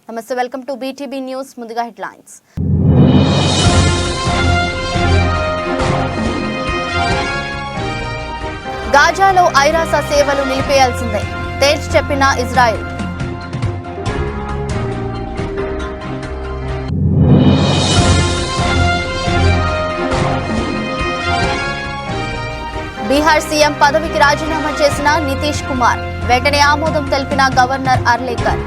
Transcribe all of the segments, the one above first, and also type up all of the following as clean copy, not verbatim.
నమస్తే, welcome to BTB news. ముందుగా headlines. గాజాలో ఐరాస సేవలు నిలిపేయాల్సిందే తేల్చి చెప్పిన ఇజ్రాయెల్. బీహార్ సీఎం పదవికి రాజీనామా చేసిన నితీష్ కుమార్ వెంటనే ఆమోదం తెలిపిన governor Arlekar.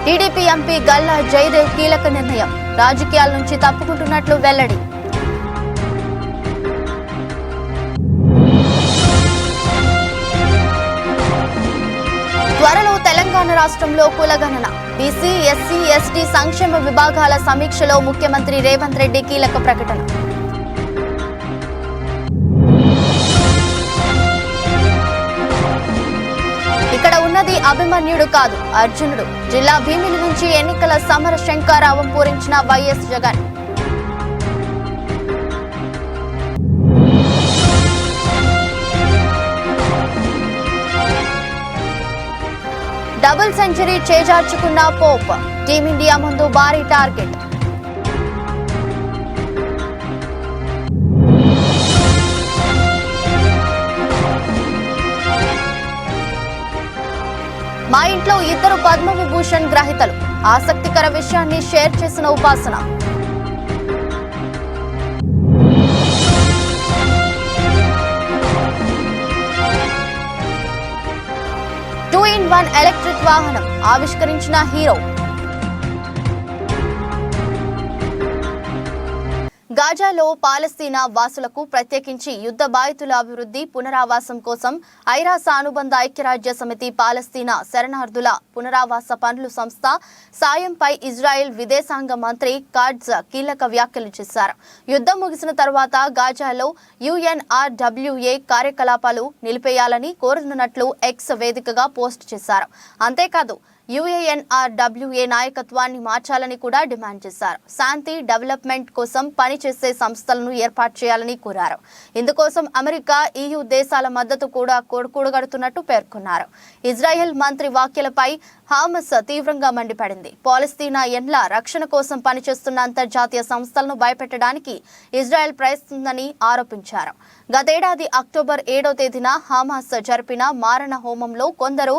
TDP MP Galla Jayadev కీలక నిర్ణయం, రాజకీయాల నుంచి తప్పుకుంటున్నట్లు వెల్లడి. త్వరలో తెలంగాణ రాష్ట్రంలో కులగణన, బీసీ, ఎస్సీ, ఎస్టీ సంక్షేమ విభాగాల సమీక్షలో ముఖ్యమంత్రి రేవంత్ రెడ్డి కీలక ప్రకటన. ఇక్కడ ఉన్నది అభిమన్యుడు కాదు, అర్జునుడు. జిల్లా భీమిలి నుంచి ఎన్నికల సమర శంఖారావం పూరించిన వైఎస్ జగన్. డబుల్ సెంచరీ చేజార్చుకున్న పోప్, టీమిండియా ముందు భారీ టార్గెట్. మా ఇంట్లో 2 పద్మవిభూషణ్ గ్రహీతలు, ఆసక్తికర విషయాన్ని షేర్ చేసిన ఉపాసన. టూ-ఇన్-వన్ ఎలక్ట్రిక్ వాహనం ఆవిష్కరించిన హీరో. గాజాలో పాలస్తీనా వాసులకు ప్రత్యేకించి యుద్ధ బాధితుల అభివృద్ధి పునరావాసం కోసం ఐరాస అనుబంధ ఐక్యరాజ్య సమితి పాలస్తీనా శరణార్థుల పునరావాస పనుల సంస్థ సాయంపై ఇజ్రాయెల్ విదేశాంగ మంత్రి కాట్జ్ కీలక వ్యాఖ్యలు చేశారు. యుద్ధం ముగిసిన తర్వాత గాజాలో UNRWA కార్యకలాపాలు నిలిపేయాలని కోరుతున్నట్లు ఎక్స్ వేదికగా పోస్ట్ చేశారు. అంతేకాదు UNRWA నాయకత్వాన్ని మార్చాలని కూడా డిమాండ్ చేశారు. శాంతి, డెవలప్మెంట్ కోసం పనిచేసే సంస్థలను ఏర్పాటు చేయాలని కోరారు. ఇందుకోసం అమెరికా, EU దేశాల మద్దతు కూడా కూడగడుతున్నట్టు పేర్కొన్నారు. ఇజ్రాయెల్ మంత్రి వ్యాఖ్యలపై హమాస్ తీవ్రంగా మండిపడింది. పాలస్తీనా ఎండ్ల రక్షణ కోసం పనిచేస్తున్న అంతర్జాతీయ సంస్థలను భయపెట్టడానికి ఇజ్రాయెల్ ప్రయత్నిస్తుందని ఆరోపించారు. గతేడాది అక్టోబర్ 7వ తేదీన హమాస్ జరిపిన మారణ హోమంలో కొందరు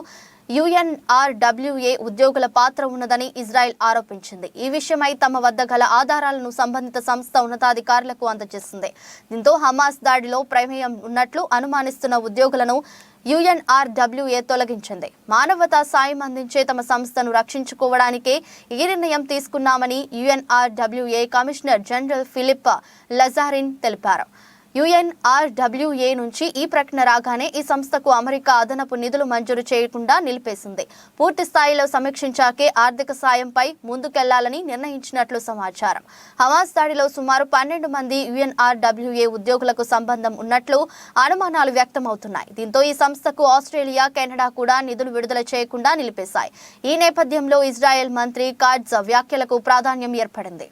UNRWA ఉద్యోగుల పాత్ర ఉన్నదని ఇజ్రాయెల్ ఆరోపించింది. ఈ విషయమై తమ వద్ద గల ఆధారాలను సంబంధిత సంస్థ ఉన్నతాధికారులకు అందజేసింది. దీంతో హమాస్ దాడిలో ప్రమేయం ఉన్నట్లు అనుమానిస్తున్న ఉద్యోగులను UNRWA తొలగించింది. మానవతా సాయం అందించే తమ సంస్థను రక్షించుకోవడానికే ఈ నిర్ణయం తీసుకున్నామని UNRWA కమిషనర్ జనరల్ ఫిలిప్ లజారిన్ తెలిపారు. UNRWA నుంచి ఈ ప్రకటన రాగానే ఈ సంస్థకు అమెరికా అదనపు నిధులు మంజూరు చేయకుండా నిలిపేసింది. పూర్తి స్థాయిలో సమీక్షించాకే ఆర్థిక సాయంపై ముందుకెళ్లాలని నిర్ణయించినట్లు సమాచారం. హమాస్ దాడిలో సుమారు 12 మంది UNRWA ఉద్యోగులకు సంబంధం ఉన్నట్లు అనుమానాలు వ్యక్తమవుతున్నాయి. దీంతో ఈ సంస్థకు ఆస్ట్రేలియా, కెనడా కూడా నిధులు విడుదల చేయకుండా నిలిపేశాయి. ఈ నేపథ్యంలో ఇజ్రాయెల్ మంత్రి కాట్జ్ వ్యాఖ్యలకు ప్రాధాన్యం ఏర్పడింది.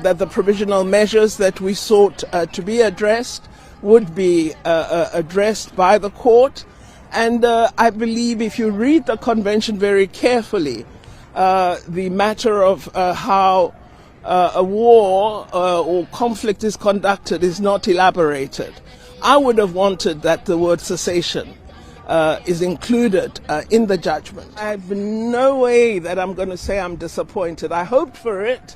That the provisional measures that we sought to be addressed would be addressed by the court. And I believe if you read the convention very carefully, the matter of how a war or conflict is conducted is not elaborated. I would have wanted that the word cessation is included in the judgment. I have no way that I'm going to say I'm disappointed. I hoped for it.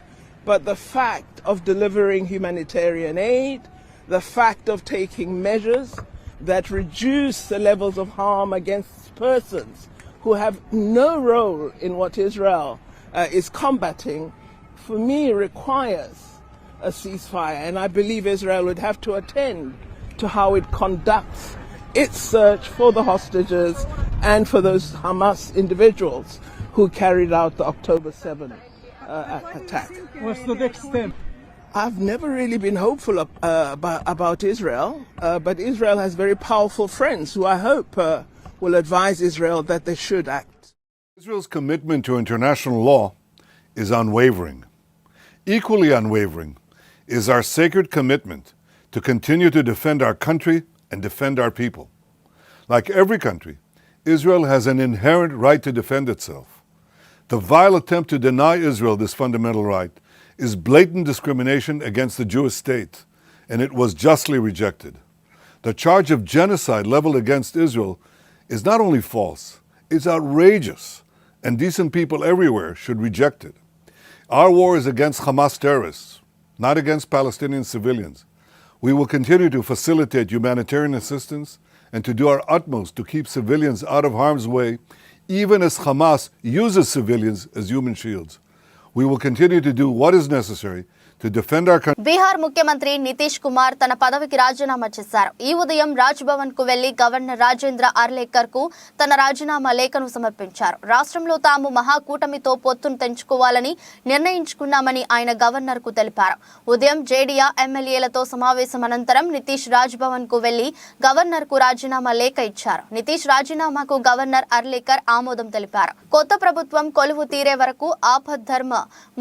But the fact of delivering humanitarian aid, the fact of taking measures that reduce the levels of harm against persons who have no role in what Israel is combating, for me requires a ceasefire. And I believe Israel would have to attend to how it conducts its search for the hostages and for those Hamas individuals who carried out the October 7th attack. What's the next step? I've never really been hopeful about Israel, but Israel has very powerful friends who I hope will advise Israel that they should act. Israel's commitment to international law is unwavering. Equally unwavering is our sacred commitment to continue to defend our country and defend our people. Like every country, Israel has an inherent right to defend itself. The vile attempt to deny Israel this fundamental right is blatant discrimination against the Jewish state, and it was justly rejected. The charge of genocide leveled against Israel is not only false, it's outrageous, and decent people everywhere should reject it. Our war is against Hamas terrorists, not against Palestinian civilians. We will continue to facilitate humanitarian assistance and to do our utmost to keep civilians out of harm's way, even as Hamas uses civilians as human shields. We will continue to do what is necessary to defend our country. Bihar ముఖ్యమంత్రి నితీష్ కుమార్ తన పదవికి రాజీనామా చేశారు. ఈ ఉదయం రాజ్ భవన్ కు వెళ్లి governor Rajendra Arlekar కు తన రాజీనామా లేఖను సమర్పించారు. రాష్ట్రంలో తాము మహాకూటమితో పొత్తును తెంచుకోవాలని నిర్ణయించుకున్నామని ఆయన గవర్నర్ కు తెలిపారు. ఉదయం జేడీయూ ఎమ్మెల్యేలతో సమావేశం అనంతరం నితీష్ రాజ్ భవన్ కు వెళ్లి గవర్నర్ కు రాజీనామా లేఖ ఇచ్చారు. నితీష్ రాజీనామాకు గవర్నర్ ఆర్లేకర్ ఆమోదం తెలిపారు. కొత్త ప్రభుత్వం కొలువు తీరే వరకు ఆపద్ధర్మ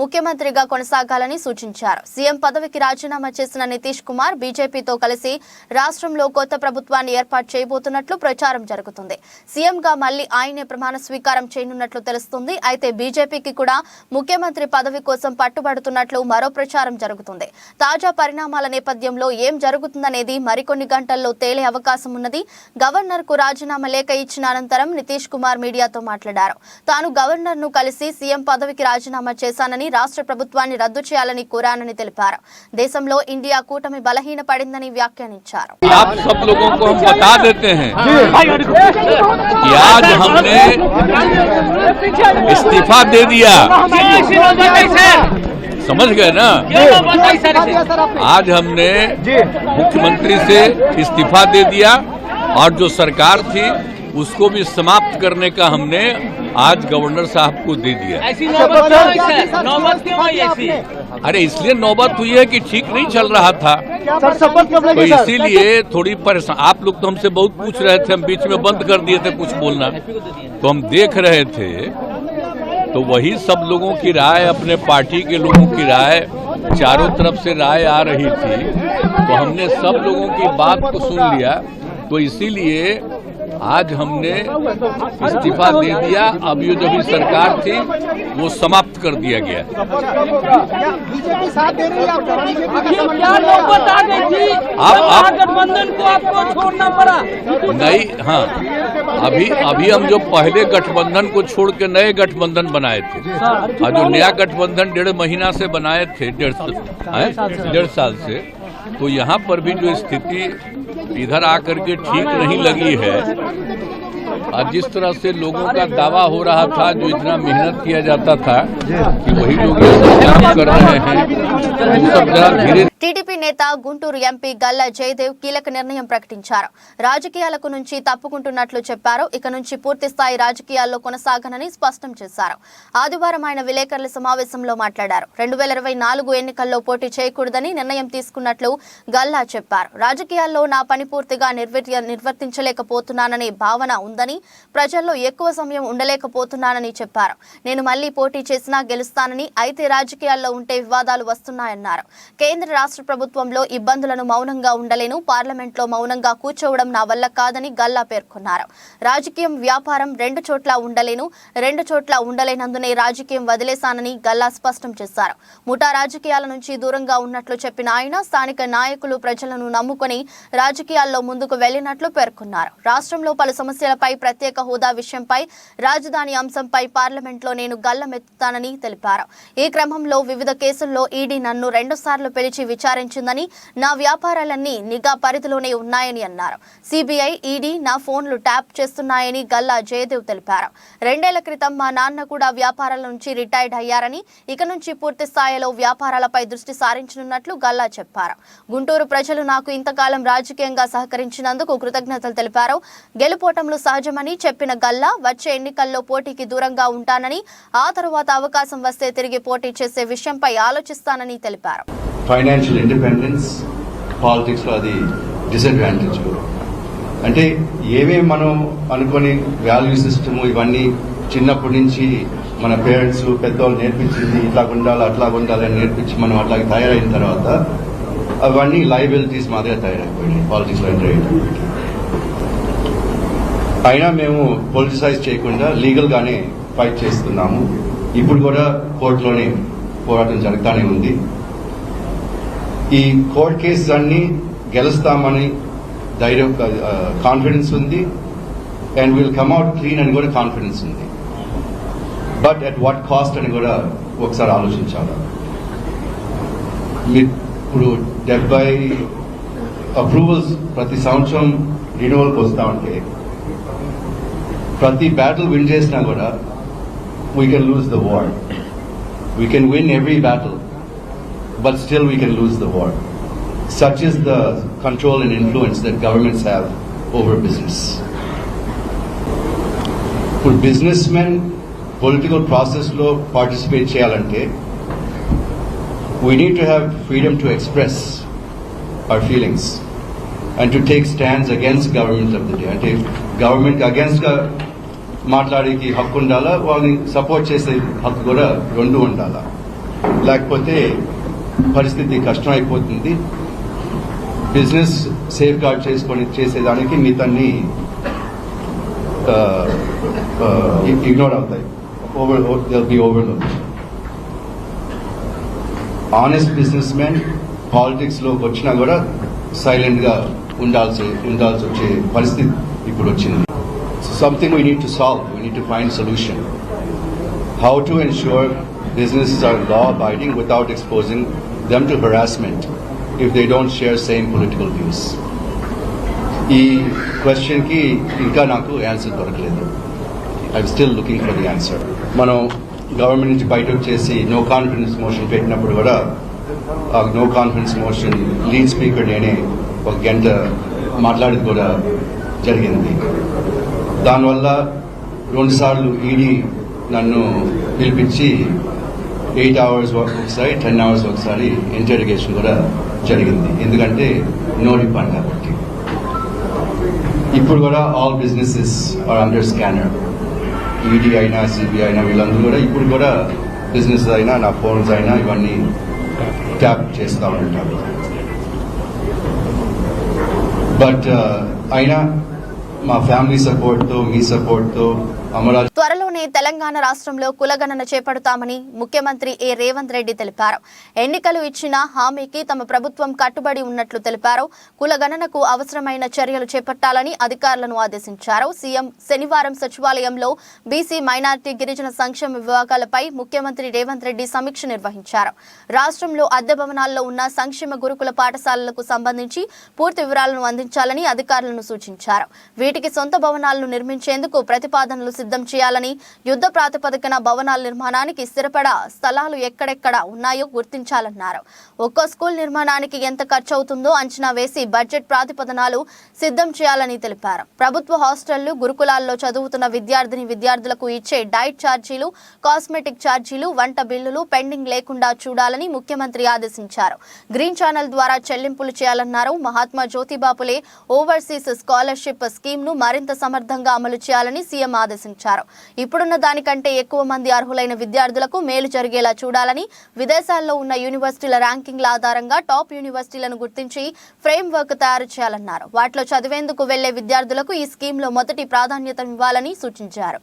ముఖ్యమంత్రిగా కొనసాగాలని సూచించారు. సీఎం పదవికి రాజీనామా చేసిన నితీష్ కుమార్ బీజేపీతో కలిసి రాష్ట్రంలో కొత్త ప్రభుత్వాన్ని ఏర్పాటు చేయబోతున్నట్లు ప్రచారం జరుగుతుంది. సీఎంగా మళ్లీ ఆయనే ప్రమాణ స్వీకారం చేయనున్నట్లు తెలుస్తుంది. అయితే బీజేపీకి కూడా ముఖ్యమంత్రి పదవి కోసం పట్టుబడుతున్నట్లు మరో ప్రచారం జరుగుతుంది. తాజా పరిణామాల నేపథ్యంలో ఏం జరుగుతుందనేది మరికొన్ని గంటల్లో తేలే అవకాశం ఉన్నది. గవర్నర్ కు రాజీనామా లేఖ ఇచ్చిన అనంతరం నితీష్ కుమార్ మీడియాతో మాట్లాడారు. తాను గవర్నర్ ను కలిసి సీఎం పదవికి రాజీనామా చేశానని, రాష్ట్ర ప్రభుత్వాన్ని రద్దు చేయాలని కోరానని తెలిపారు. దేశంలో ఇండియా కూటమి బలహీన పడిందని వ్యాఖ్యానించారు. आप सब लोगों को हम बता देते हैं कि आज हमने इस्तीफा दे दिया. समझ गए ना? आज हमने मुख्यमंत्री से इस्तीफा दे दिया और जो सरकार थी उसको भी समाप्त करने का हमने आज गवर्नर साहब को दे दिया. अरे इसलिए नौबत हुई है कि ठीक नहीं चल रहा था, तो इसीलिए थोड़ी परेशान. आप लोग तो हमसे बहुत पूछ रहे थे, हम बीच में बंद कर दिए थे कुछ बोलना, तो हम देख रहे थे. तो वही सब लोगों की राय, अपने पार्टी के लोगों की राय, चारों तरफ से राय आ रही थी, तो हमने सब लोगों की बात को सुन लिया. तो इसीलिए आज हमने इस्तीफा दे दिया. अब ये जो भी सरकार थी वो समाप्त कर दिया गया. बीजेपी साथ दे रही है आप गठबंधन को आपको छोड़ना पड़ा नहीं. हाँ, अभी हम जो पहले गठबंधन को छोड़ के नए गठबंधन बनाए थे, और जो नया गठबंधन 1.5 महीना से बनाए थे, 1.5 साल से, तो यहाँ पर भी जो स्थिति इधर आकर के ठीक नहीं लगी है, और जिस तरह से लोगों का दावा हो रहा था, जो इतना मेहनत किया जाता था कि वही लोग ये सब काम कर रहे हैं, वो सब जरा धीरे. టీడీపీ నేత గుంటూరు ఎంపీ గల్లా జయదేవ్ కీలక నిర్ణయం ప్రకటించారు. రాజకీయాలకు నుంచి తప్పుకుంటున్నట్లు చెప్పారు. ఇక నుంచి పూర్తి స్థాయి రాజకీయాల్లో కొనసాగనని స్పష్టం చేశారు. ఆదివారం ఆయన విలేకరుల సమావేశంలో మాట్లాడారు. 2024 ఎన్నికల్లో పోటీ చేయకూడదని నిర్ణయం తీసుకున్నట్లు గల్లా చెప్పారు. రాజకీయాల్లో నా పని పూర్తిగా నిర్వర్తించలేకపోతున్నాననే భావన ఉందని, ప్రజల్లో ఎక్కువ సమయం ఉండలేకపోతున్నానని చెప్పారు. నేను మళ్లీ పోటీ చేసినా గెలుస్తానని, అయితే రాజకీయాల్లో ఉంటే వివాదాలు వస్తున్నాయన్నారు. కేంద్ర రాష్ట్ర ప్రభుత్వంలో ఇబ్బందులను మౌనంగా ఉండలేను, పార్లమెంట్లో మౌనంగా కూర్చోవడం నా వల్ల కాదని గల్లా పేర్కొన్నారు. రాజకీయం, వ్యాపారం 2 చోట్ల ఉండలేను, 2 చోట్ల ఉండలేనందునే రాజకీయం వదిలేశానని గల్లా స్పష్టం చేశారు. ముఠా రాజకీయాల నుంచి దూరంగా ఉన్నట్లు చెప్పిన ఆయన స్థానిక నాయకులు ప్రజలను నమ్ముకొని రాజకీయాల్లో ముందుకు వెళ్లినట్లు పేర్కొన్నారు. రాష్ట్రంలో పలు సమస్యలపై, ప్రత్యేక హోదా విషయంపై, రాజధాని అంశంపై పార్లమెంట్లో నేను గల్లమెత్తుతానని తెలిపారు. ఈ క్రమంలో వివిధ కేసుల్లో ఈడీ నన్ను 2 సార్లు పిలిచి విచారించిందని, నా వ్యాపారాలన్నీ నిఘా పరిధిలోనే ఉన్నాయని అన్నారు. సిబిఐ, ఈడీ నా ఫోన్లు ట్యాప్ చేస్తున్నాయని గల్లా జయదేవ్ తెలిపారు. 2 ఏళ్ల క్రితం మా నాన్న కూడా వ్యాపారాల నుంచి రిటైర్డ్ అయ్యారని, ఇక నుంచి పూర్తి స్థాయిలో వ్యాపారాలపై దృష్టి సారించనున్నట్లు గల్లా చెప్పారు. గుంటూరు ప్రజలు నాకు ఇంతకాలం రాజకీయంగా సహకరించినందుకు కృతజ్ఞతలు తెలిపారు. గెలుపోటములు సహజమని చెప్పిన గల్లా వచ్చే ఎన్నికల్లో పోటీకి దూరంగా ఉంటానని, ఆ తరువాత అవకాశం వస్తే తిరిగి పోటీ చేసే విషయంపై ఆలోచిస్తానని తెలిపారు. ఫైనాన్షియల్ ఇండిపెండెన్స్, పాలిటిక్స్ లో అది డిసడ్వాంటేజ్. అంటే ఏమేమి మనం అనుకుని వాల్యూ సిస్టమ్ ఇవన్నీ చిన్నప్పటి నుంచి మన పేరెంట్స్ పెద్దవాళ్ళు నేర్పించింది, ఇట్లా ఉండాలి అట్లా ఉండాలి అని నేర్పించి మనం అట్లా తయారైన తర్వాత అవన్నీ లయబిలిటీస్ మాదిరిగా తయారైపోయినాయి పాలిటిక్స్లో ఎంటర్ అయ్యేటప్పటికి. అయినా మేము పొలిటిసైజ్ చేయకుండా లీగల్గానే ఫైట్ చేస్తున్నాము. ఇప్పుడు కూడా కోర్టులోనే పోరాటం జరుగుతూనే ఉంది. ఈ కోర్ట్ కేసెస్ అన్ని గెలుస్తామని ధైర్యం, కాన్ఫిడెన్స్ ఉంది. And will come out clean అని కూడా కాన్ఫిడెన్స్ ఉంది. బట్ అట్ వాట్ కాస్ట్ అని కూడా ఒకసారి ఆలోచించాలి. ఇప్పుడు 70 అప్రూవల్స్ ప్రతి సంవత్సరం రిన్యూవల్కి వస్తూ ఉంటే ప్రతి బ్యాటిల్ విన్ చేసినా కూడా we can lose the war. We can win every battle but still we can lose the war. Such is the control and influence that governments have over business. For businessmen, political process lo participate cheyalante, we need to have freedom to express our feelings and to take stands against government of the day. Ante government against ga మాట్లాడేకి హక్కు ఉండాలా, వాళ్ళని support చేసే హక్కు కూడా రెండు ఉండాలా. లేకపోతే పరిస్థితి కష్టం అయిపోతుంది. బిజినెస్ సేఫ్ గార్డ్ చేసుకొని చేసేదానికి మిగతాన్ని ఇగ్నోర్ అవుతాయి. Overload. Honest business men politics లోకి వచ్చినా కూడా సైలెంట్ గా ఉండాల్సి వచ్చే పరిస్థితి ఇప్పుడు వచ్చింది. Something we need to solve. We need to find solution. How to ensure businesses are law-abiding without exposing them to harassment if they don't share same political views. ఈ క్వశ్చన్ కి ఇంకా నాకు ఆన్సర్ దొరకలేదు. I'm still looking for the answer. మనం government నుంచి బయట వచ్చేసి no confidence motion పెట్టినప్పుడు కూడా ఆ no confidence motion lead speaker నేనే ఒక గంట మాట్లాడేది కూడా జరిగింది. దానివల్ల 2 సార్లు ఈడీ నన్ను పిలిపించి 8 hours ఒకసారి 10 hours ఒకసారి ఇంటెరిగేషన్ కూడా జరిగింది. ఎందుకంటే నో రిఫండ్ కాబట్టి. ఇప్పుడు కూడా all businesses are under scanner. ED అయినా సిబిఐ అయినా వీళ్ళందరూ కూడా ఇప్పుడు కూడా బిజినెస్ అయినా నా ఫోన్స్ అయినా ఇవన్నీ ట్యాప్ చేస్తూ ఉంటారు. బట్ అయినా మా ఫ్యామిలీ సపోర్ట్తో, మీ సపోర్ట్తో అమరావతి త్వరలోనే తెలంగాణ రాష్ట్రంలో కులగణన చేపడతామని ముఖ్యమంత్రి ఏ రేవంత్ రెడ్డి తెలిపారు. ఎన్నికలు ఇచ్చిన హామీకి తమ ప్రభుత్వం కట్టుబడి ఉన్నట్లు తెలిపారు. కులగణనకు అవసరమైన చర్యలు చేపట్టాలని అధికారులను ఆదేశించారు. సీఎం శనివారం సచివాలయంలో బీసీ, మైనారిటీ, గిరిజన సంక్షేమ విభాగాలపై ముఖ్యమంత్రి రేవంత్ రెడ్డి సమీక్ష నిర్వహించారు. రాష్ట్రంలో అద్దె భవనాల్లో ఉన్న సంక్షేమ గురుకుల పాఠశాలలకు సంబంధించి పూర్తి వివరాలను అందించాలని అధికారులను సూచించారు. వీటికి సొంత భవనాలను నిర్మించేందుకు ప్రతిపాదనలు సిద్ధం చేయాలని, యుద్ధ ప్రాతిపదికన భవనాల నిర్మాణానికి స్థిరపడ స్థలాలు ఎక్కడెక్కడ ఉన్నాయో గుర్తించాలన్నారు. ఒక్కో స్కూల్ నిర్మాణానికి ఎంత ఖర్చు అవుతుందో అంచనా వేసి బడ్జెట్ ప్రాతిపదనాలు సిద్ధం చేయాలని తెలిపారు. ప్రభుత్వ హాస్టళ్లు, గురుకులాల్లో చదువుతున్న విద్యార్థులకు ఇచ్చే డైట్ ఛార్జీలు, కాస్మెటిక్ ఛార్జీలు, వంట బిల్లులు పెండింగ్ లేకుండా చూడాలని ముఖ్యమంత్రి ఆదేశించారు. గ్రీన్ ఛానల్ ద్వారా చెల్లింపులు చేయాలన్నారు. Mahatma Jyotiba Phule overseas scholarship scheme ను మరింత సమర్థంగా అమలు చేయాలని సీఎం ఆదేశించారు. ఇప్పుడున్న దానికంటే ఎక్కువ మంది అర్హులైన విద్యార్థులకు మేలు జరిగేలా చూడాలని, విదేశాల్లో ఉన్న యూనివర్సిటీల ర్యాంకింగ్ల ఆధారంగా టాప్ యూనివర్సిటీలను గుర్తించి ఫ్రేమ్ వర్క్ తయారు చేయాలన్నారు. వాటిలో చదివేందుకు వెళ్లే విద్యార్థులకు ఈ స్కీమ్లో మొదటి ప్రాధాన్యత ఇవ్వాలని సూచించారు.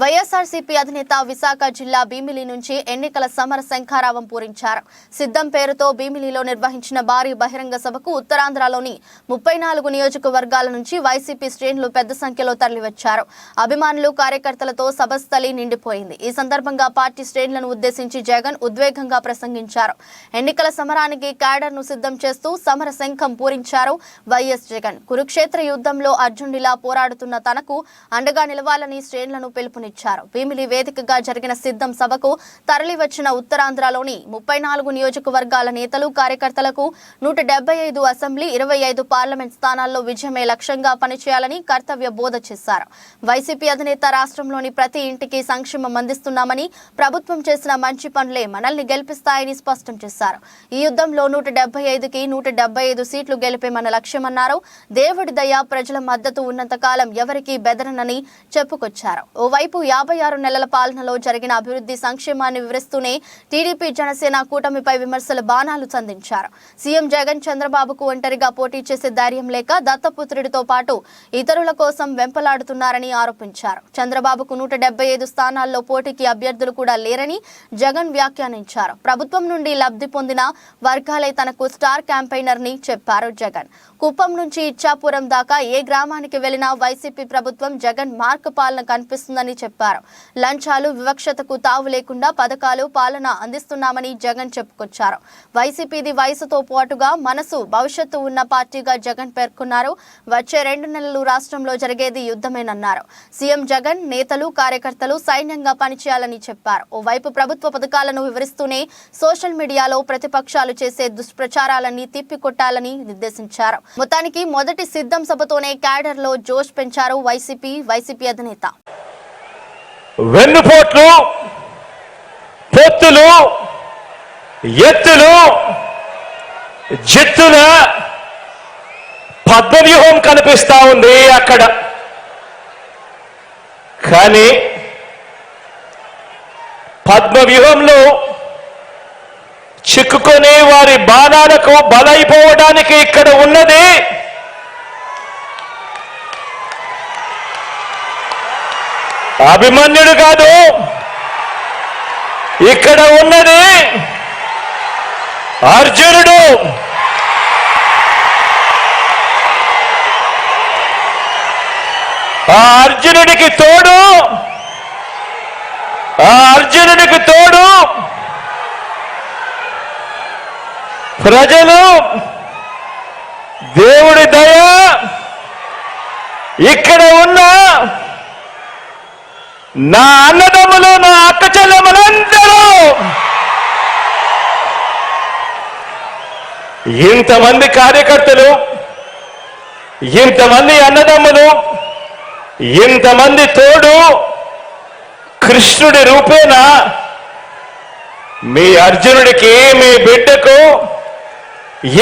వైఎస్ఆర్సీపీ అధినేత విశాఖ జిల్లా భీమిలి నుంచి ఎన్నికల సమర శంఖారావం పూరించారు. సిద్ధం పేరుతో భీమిలిలో నిర్వహించిన భారీ బహిరంగ సభకు ఉత్తరాంధ్రలోని 34 నియోజకవర్గాల నుంచి వైసీపీ శ్రేణులు పెద్ద సంఖ్యలో తరలివచ్చారు. అభిమానులు, కార్యకర్తలతో సభస్థలి నిండిపోయింది. ఈ సందర్భంగా పార్టీ శ్రేణులను ఉద్దేశించి జగన్ ఉద్వేగంగా ప్రసంగించారు. ఎన్నికల సమరానికి క్యాడర్ను సిద్ధం చేస్తూ సమర శంఖం పూరించారు వైఎస్ జగన్. కురుక్షేత్ర యుద్ధంలో అర్జునుడిలా పోరాడుతున్న తనకు అండగా నిలవాలని శ్రేణులను పిలుపునిచ్చారు. పిలుపునిచ్చారు. భీమిలి వేదికగా జరిగిన సిద్ధం సభకు తరలివచ్చిన ఉత్తరాంధ్రలోని 34 నియోజకవర్గాల నేతలు కార్యకర్తలకు 175 అసెంబ్లీ 25 పార్లమెంట్ స్థానాల్లో విజయమే లక్ష్యంగా పనిచేయాలని కర్తవ్య బోధ చేశారు. వైసీపీ అధినేత రాష్ట్రంలోని ప్రతి ఇంటికి సంక్షేమం అందిస్తున్నామని, ప్రభుత్వం చేసిన మంచి పనులే మనల్ని గెలిపిస్తాయని స్పష్టం చేశారు. ఈ యుద్ధంలో 175కి 175 సీట్లు గెలిపే మన లక్ష్యమన్నారు. దేవుడి దయ, ప్రజల మద్దతు ఉన్నంత కాలం ఎవరికీ బెదరనని చెప్పుకొచ్చారు. ఓవైపు 56 నెలల పాలనలో జరిగిన అభివృద్ధి సంక్షేమాన్ని వివరిస్తూనే టీడీపీ, జనసేన కూటమిపై విమర్శల బాణాలు సంధించారు. సీఎం జగన్ చంద్రబాబుకు ఒంటరిగా పోటీ చేసే ధైర్యం లేక దత్తపుత్రుడితో పాటు ఇతరుల కోసం వెంపలాడుతున్నారని ఆరోపించారు. చంద్రబాబుకు 175 స్థానాల్లో పోటీకి అభ్యర్థులు కూడా లేరని జగన్ వ్యాఖ్యానించారు. ప్రభుత్వం నుండి లబ్ధి పొందిన వర్గాలే తనకు స్టార్ క్యాంపెయినర్ ని చెప్పారు జగన్. కుప్పం నుంచి ఇచ్చాపురం దాకా ఏ గ్రామానికి వెళ్లినా వైసీపీ ప్రభుత్వం జగన్ మార్క్ పాలన కనిపిస్తుందని చెప్పారు. లంచాలు, వివక్షతకు తావు లేకుండా పథకాలు, పాలన అందిస్తున్నామని జగన్ చెప్పుకొచ్చారు. వైసీపీది వయసుతో పాటుగా మనసు, భవిష్యత్తు ఉన్న పార్టీగా జగన్ పేర్కొన్నారు. వచ్చే 2 నెలలు రాష్ట్రంలో జరిగేది యుద్ధమేనన్నారు. సీఎం జగన్ నేతలు, కార్యకర్తలు సైన్యంగా పనిచేయాలని చెప్పారు. ఓవైపు ప్రభుత్వ పథకాలను వివరిస్తూనే సోషల్ మీడియాలో ప్రతిపక్షాలు చేసే దుష్ప్రచారాలన్నీ తిప్పికొట్టాలని నిర్దేశించారు. మొత్తానికి మొదటి సిద్ధం సభతోనే క్యాడర్ లో జోష్ పెంచారు వైసీపీ అధినేత. వెన్నుపోట్లు, పొత్తులు, ఎత్తులు, జిత్తుల పద్మవ్యూహం కనిపిస్తా ఉంది అక్కడ. కానీ పద్మవ్యూహంలో చిక్కుకొని వారి బాణాలకు బలైపోవడానికి ఇక్కడ ఉన్నది అభిమన్యుడు కాదు, ఇక్కడ ఉన్నది అర్జునుడు. ఆ అర్జునుడికి తోడు ప్రజలు, దేవుడి దయ, ఇక్కడ ఉన్న నా అన్నదమ్ములు, నా అక్క చెల్లెమ్మలందరూ, ఇంతమంది కార్యకర్తలు, ఇంతమంది అన్నదమ్ములు, ఇంతమంది తోడు కృష్ణుడి రూపేణ మీ అర్జునుడికి, మీ బిడ్డకు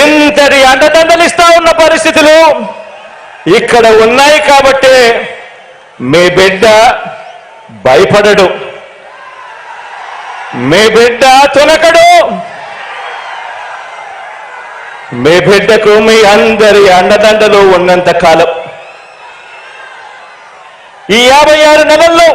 ఇంతటి అండదండలిస్తా ఉన్న పరిస్థితులు ఇక్కడ ఉన్నాయి. కాబట్టి మీ బిడ్డ భయపడడు, మీ బిడ్డ తునకడు. మీ బిడ్డకు మీ అందరి అండదండలు ఉన్నంత కాలం ఈ 56 నెలల్లో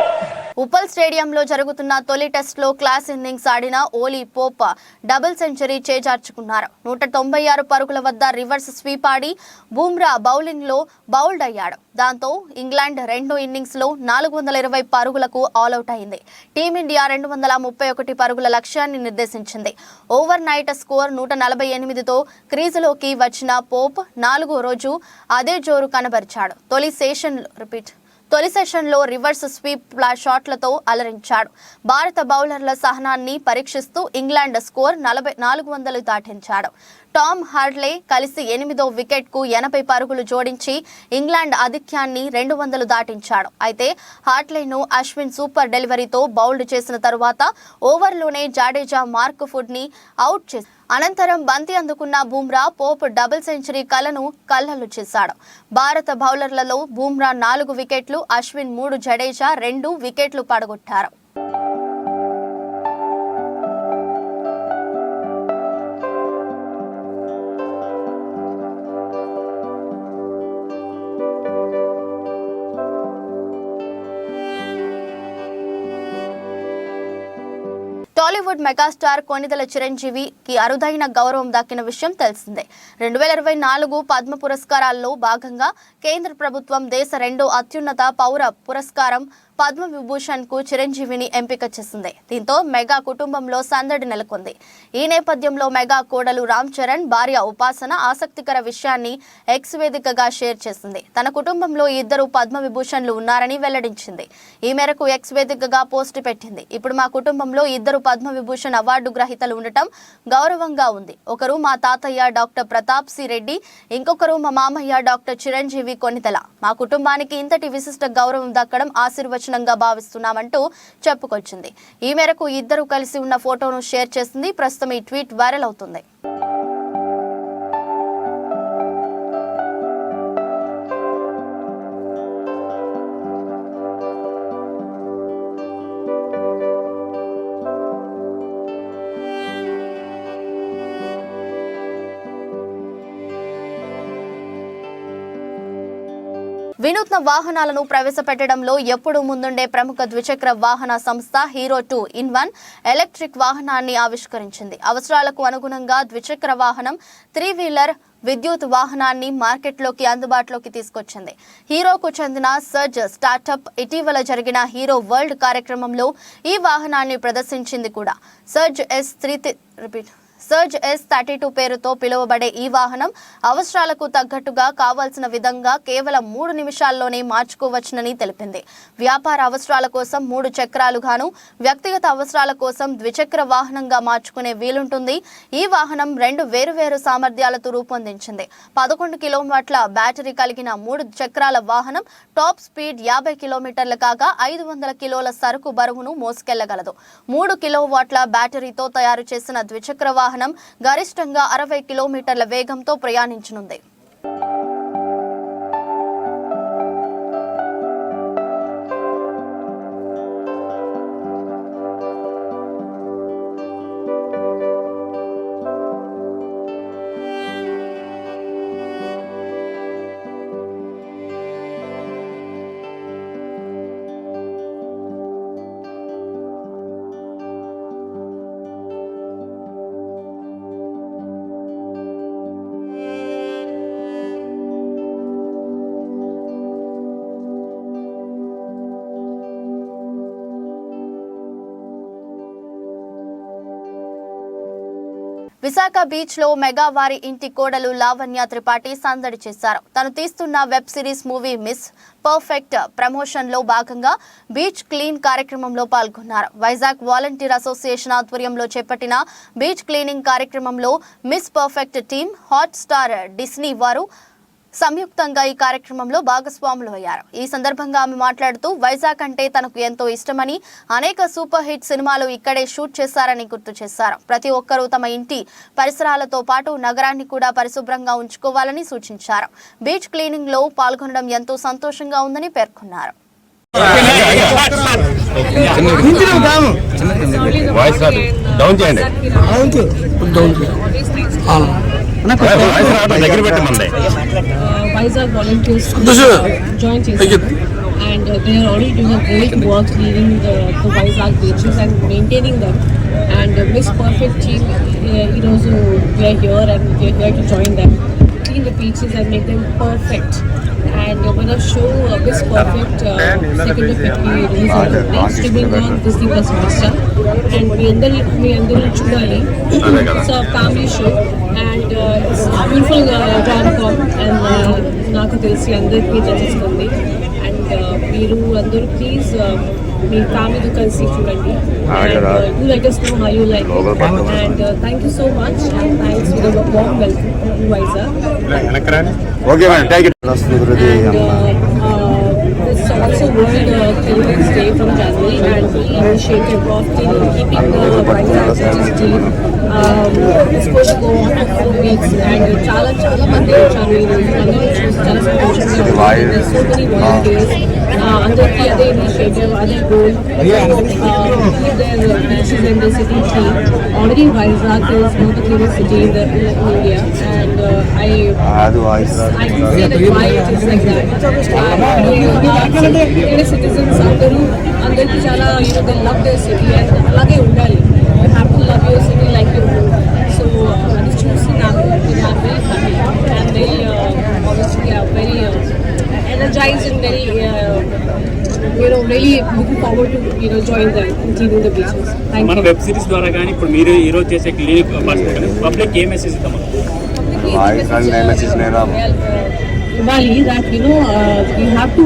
ఉప్పల్ స్టేడియంలో జరుగుతున్న తొలి టెస్ట్లో క్లాస్ ఇన్నింగ్స్ ఆడిన ఓలీ పోప్ డబుల్ సెంచరీ చేజార్చుకున్నారు. 196 పరుగుల వద్ద రివర్స్ స్వీప్ ఆడి బూమ్రా బౌలింగ్లో బౌల్డ్ అయ్యాడు. దాంతో ఇంగ్లాండ్ రెండో ఇన్నింగ్స్లో 420 పరుగులకు ఆల్అౌట్ అయింది. టీమిండియా 231 పరుగుల లక్ష్యాన్ని నిర్దేశించింది. ఓవర్ నైట్ స్కోర్ 148తో క్రీజులోకి వచ్చిన పోప్ 4వ రోజు అదే జోరు కనబరిచాడు. తొలి సెషన్లో రివర్స్ స్వీప్ షాట్లతో అలరించాడు. భారత బౌలర్ల సహనాన్ని పరీక్షిస్తూ ఇంగ్లాండ్ స్కోర్ 400 దాటించాడు. టామ్ హార్డ్లే కలిసి 8వ వికెట్కు 80 పరుగులు జోడించి ఇంగ్లాండ్ ఆధిక్యాన్ని 200 దాటించాడు. అయితే హార్డ్లేను అశ్విన్ సూపర్ డెలివరీతో బౌల్డ్ చేసిన తరువాత ఓవర్లోనే జాడేజా మార్క్ ఫుడ్ని అవుట్ చేశాడు. అనంతరం బంతి అందుకున్న బూమ్రా పోప్ డబుల్ సెంచరీ కలను కల్లలు చేశాడు. భారత బౌలర్లలో బూమ్రా 4 వికెట్లు, అశ్విన్ 3, జడేజా 2 వికెట్లు పడగొట్టారు. టాలీవుడ్ మెగాస్టార్ కొణిదెల చిరంజీవికి అరుదైన గౌరవం దక్కిన విషయం తెలిసిందే. 2024 పద్మ పురస్కారాల్లో భాగంగా కేంద్ర ప్రభుత్వం దేశ 2వ అత్యున్నత పౌర పురస్కారం పద్మ విభూషణ్ కు చిరంజీవిని ఎంపిక చేసింది. దీంతో మెగా కుటుంబంలో సందడి నెలకొంది. ఈ నేపథ్యంలో మెగా కోడలు రామ్ చరణ్ భార్య ఉపాసన ఆసక్తికర విషయాన్ని ఎక్స్ వేదికగా షేర్ చేసింది. తన కుటుంబంలో 2 పద్మ విభూషణ్లు ఉన్నారని వెల్లడించింది. ఈ మేరకు ఎక్స్ వేదికగా పోస్ట్ పెట్టింది. ఇప్పుడు మా కుటుంబంలో 2 పద్మ విభూషణ్ అవార్డు గ్రహీతలు ఉండటం గౌరవంగా ఉంది. ఒకరు మా తాతయ్య డాక్టర్ ప్రతాప్ సి రెడ్డి, ఇంకొకరు మా మామయ్య డాక్టర్ చిరంజీవి కొనితల. మా కుటుంబానికి ఇంతటి విశిష్ట గౌరవం దక్కడం ఆశీర్వచనంగా భావిస్తున్నామంటూ చెప్పుకొచ్చింది. ఈ మేరకు 2 కలిసి ఉన్న ఫోటోను షేర్ చేసింది. ప్రస్తుతం ఈ ట్వీట్ వైరల్ అవుతుంది. వినూత్న వాహనాలను ప్రవేశపెట్టడంలో ఎప్పుడూ ముందుండే ప్రముఖ ద్విచక్ర వాహన సంస్థ హీరో 2-in-1 ఎలక్ట్రిక్ వాహనాన్ని ఆవిష్కరించింది. అవసరాలకు అనుగుణంగా ద్విచక్ర వాహనం 3-వీలర్ విద్యుత్ వాహనాన్ని మార్కెట్లోకి అందుబాటులోకి తీసుకొచ్చింది. హీరోకు చెందిన సర్జ్ స్టార్టప్ ఇటీవల జరిగిన హీరో వరల్డ్ కార్యక్రమంలో ఈ వాహనాన్ని ప్రదర్శించింది కూడా. సర్జ్ S32 పేరుతో పిలువబడే ఈ వాహనం అవసరాలకు తగ్గట్టుగా కావాల్సిన విధంగా కేవలం 3 నిమిషాల్లోనే మార్చుకోవచ్చునని తెలిపింది. వ్యాపార అవసరాల కోసం 3 చక్రాలుగాను, వ్యక్తిగత అవసరాల కోసం ద్విచక్ర వాహనంగా మార్చుకునే వీలుంటుంది. ఈ వాహనం 2 వేరువేరు సామర్థ్యాలతో రూపొందించింది. 11 కిలోవాట్ల బ్యాటరీ కలిగిన 3 చక్రాల వాహనం టాప్ స్పీడ్ 50 కిలోమీటర్ల కాగా 500 కిలోల సరుకు బరువును మోసుకెళ్లగలదు. 3 కిలోవాట్ల బ్యాటరీతో తయారు చేసిన ద్విచక్ర వాహనం గరిష్టంగా 60 కిలోమీటర్ల వేగంతో ప్రయాణించనుంది. విశాఖ బీచ్ లో మెగా వారి ఇంటి కోడలు లావణ్య త్రిపాఠి సందడి చేశారు. తను తీస్తున్న web series movie miss perfect promotion లో భాగంగా బీచ్ క్లీన్ కార్యక్రమంలో పాల్గొన్నారు. వైజాగ్ వాలంటీర్ అసోసియేషన్ ఆధ్వర్యంలో చేపట్టిన బీచ్ క్లీనింగ్ కార్యక్రమంలో miss perfect team, hot star Disney వారు సంయుక్తంగా ఈ కార్యక్రమంలో భాగస్వాములు అయ్యారు. ఈ సందర్భంగా ఆమె మాట్లాడుతూ వైజాగ్ అంటే తనకు ఎంతో ఇష్టమని, అనేక సూపర్ హిట్ సినిమాలు ఇక్కడే షూట్ చేశారని గుర్తు చేశారు. ప్రతి ఒక్కరూ తమ ఇంటి పరిసరాలతో పాటు నగరాన్ని కూడా పరిశుభ్రంగా ఉంచుకోవాలని సూచించారు. బీచ్ క్లీనింగ్ లో పాల్గొనడం ఎంతో సంతోషంగా ఉందని పేర్కొన్నారు. Vizag volunteers join and they are already doing a great work leading the Vizag beaches and maintaining them. And Miss Perfect team, heroes who we are here and we are here to join them, clean the beaches and make them perfect. And when I show Miss Perfect, second of it we release on streaming on Disney Plus Hotstar, and we chudali. It's a family show and it's a beautiful rom-com and నాకు తెలిసి అందరికీ నచ్చుతుంది. And మీరు అందరూ please మీ ఫ్యామిలీతో కలిసి చూడండి. You let us know how you like it. And thank you so much and thanks for the warm welcome to Vizag. Okay, man. Thank you. This is also World Cleanliness Day from January, and we initiative of keeping the Vizag beaches clean. It's going to go on for 4 weeks, and చాలా మంది వచ్చారు. చాలా సంతోషంగా ఉంది. There's so many volunteers. అందరికీ అదే initiative, అదే goal. Keep their beaches and the city clean. Already Vizag is one of the cleanest city in India, and I can see that why it is like that. Citizens అందరికీ చాలా they love their city and అలాగే ఉండాలి. You have to love your city like you do. So అది చూసి నాకు very happy and very obviously very energized and very really looking forward to join them and cleaning the beaches. Thank you. మన web series ద్వారా కానీ ఇప్పుడు మీరు ఈ రోజు చేసే క్లీనింగ్ పబ్లిక్ ఏ మెసేజ్ ఇద్దామా? Bali, that you have to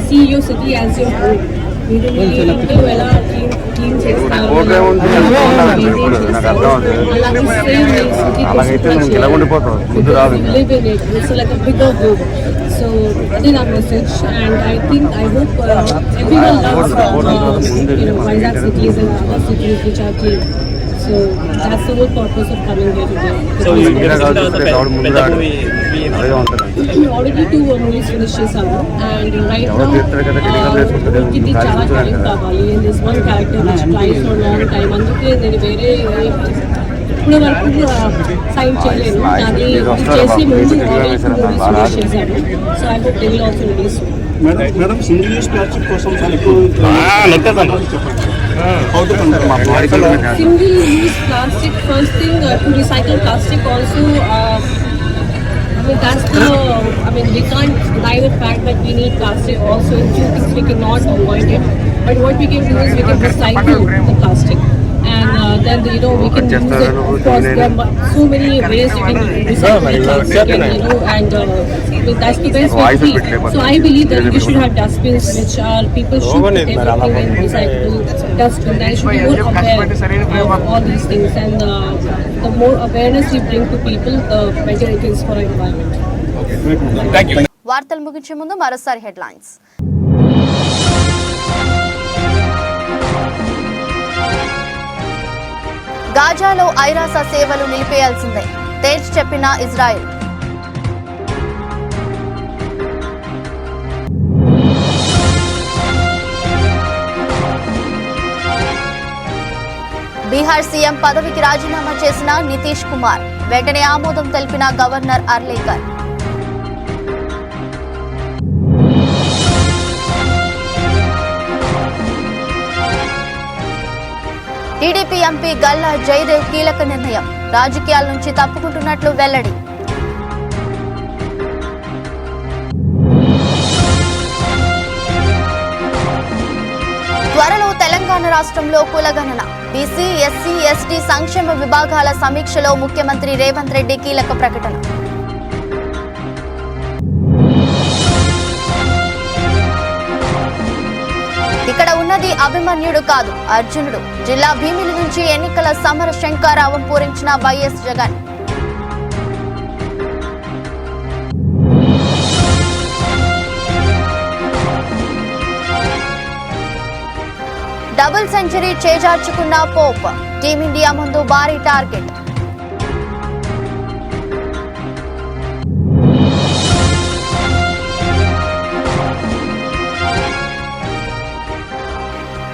see your city as your home. మీరు ఎలా క్లీన్ చేస్తారు, live in it. It's like a bigger globe. So that is our message, and I hope everyone loves Vizag cities and other cities which are clean. So that's the whole purpose of coming here today. So we already 2 movies finished చేసాము, and right now ఇది చాలా time కావాలి, and this one character which tries for long time. అందుకే నేను వేరే ఇప్పుడు వరకు sign చేయలేను, కానీ చేసి ముందు already 2 movies finish చేశాను. So I hope they will also release soon. Madam single use plastic కోసం చాలా ఎక్కువ Single use plastic, first thing to recycle plastic also, we can't deny the fact that we need plastic also. In few things we cannot avoid it, but what we can do is we can recycle the plastic, and then we can use it. Of course, there are so many ways you can recycle the plastic, and that's the best way to be. So I believe that we should have dustbins, which are people should put everything in recyclable dustbin. There should be more aware of all these things, and the more awareness we bring to people, the better it is for our environment. Thank you. వార్తలు ముగించే ముందు మరోసారి headlines. గాజాలో ఐరాస సేవలు నిలిపేయాల్సిందే, తేల్చి చెప్పిన Israel. Bihar CM పదవికి రాజీనామా చేసిన నితీష్ కుమార్, వెంటనే ఆమోదం తెలిపిన governor Arlekar. TDP MP Galla Jayadev కీలక నిర్ణయం, రాజకీయాల నుంచి తప్పుకుంటున్నట్లు వెల్లడి. త్వరలో తెలంగాణ రాష్ట్రంలో కులగణన, బీసీ, ఎస్సీ, ఎస్టీ సంక్షేమ విభాగాల సమీక్షలో ముఖ్యమంత్రి రేవంత్ రెడ్డి కీలక ప్రకటన. ఇక్కడ ఉన్నది అభిమన్యుడు కాదు, అర్జునుడు. జిల్లా భీమిలి నుంచి ఎన్నికల సమర శంఖారావం పూరించిన వైఎస్ జగన్. డబుల్ సెంచరీ చేజార్చుకున్న పోప్, టీమిండియా ముందు భారీ టార్గెట్.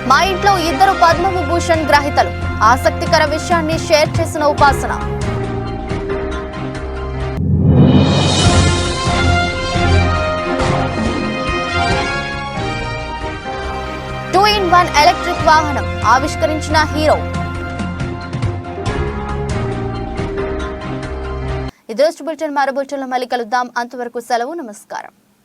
మా ఇంట్లో 2 పద్మవిభూషణ్ గ్రహీతలు, ఆసక్తికర విషయాన్ని షేర్ చేసిన ఉపాసన. ఎలక్ట్రిక్ వాహనం ఆవిష్కరించిన హీరో. ఇది రోజు బులెటిన్. మరో బులెటిన్లో మళ్ళీ కలుద్దాం. అంతవరకు సెలవు, నమస్కారం.